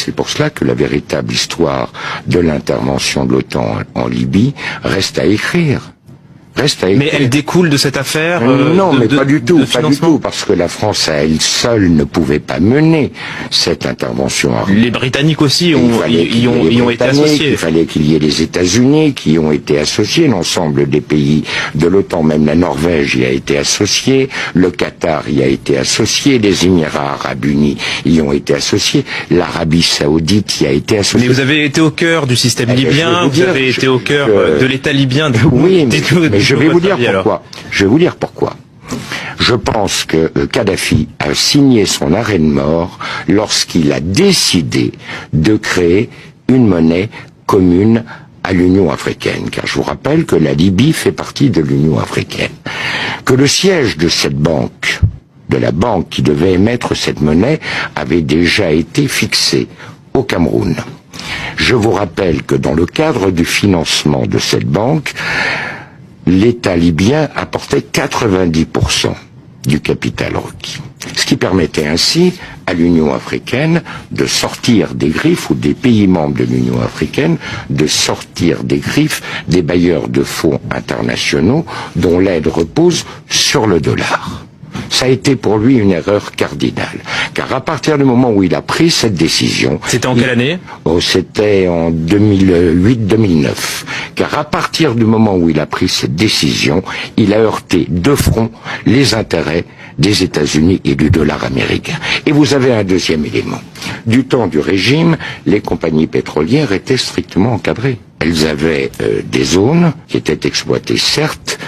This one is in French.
c'est pour cela que la véritable histoire de l'intervention de l'OTAN en Libye reste à écrire. Mais elle découle de cette affaire non, mais pas du tout, parce que la France à elle seule ne pouvait pas mener cette intervention armée. Les Britanniques aussi y ont été associés. Il fallait qu'il y ait les États-Unis qui ont été associés, l'ensemble des pays de l'OTAN, même la Norvège y a été associée, le Qatar y a été associé, les Émirats Arabes Unis y ont été associés, l'Arabie Saoudite y a été associée. Mais vous avez été au cœur du système libyen, vous avez été au cœur de l'État libyen. Oui, mais je vais vous dire pourquoi. Je vais vous dire pourquoi. Je pense que Kadhafi a signé son arrêt de mort lorsqu'il a décidé de créer une monnaie commune à l'Union africaine. Car je vous rappelle que la Libye fait partie de l'Union africaine. Que le siège de cette banque, de la banque qui devait émettre cette monnaie, avait déjà été fixé au Cameroun. Je vous rappelle que dans le cadre du financement de cette banque, l'État libyen apportait 90% du capital requis. Ce qui permettait ainsi à l'Union africaine de sortir des griffes, ou des pays membres de l'Union africaine, de sortir des griffes des bailleurs de fonds internationaux dont l'aide repose sur le dollar. Ça a été pour lui une erreur cardinale. Car à partir du moment où il a pris cette décision... C'était en quelle année ? C'était en 2008-2009. Car à partir du moment où il a pris cette décision, il a heurté de front les intérêts des États-Unis et du dollar américain. Et vous avez un deuxième élément. Du temps du régime, les compagnies pétrolières étaient strictement encadrées. Elles avaient des zones qui étaient exploitées, certes,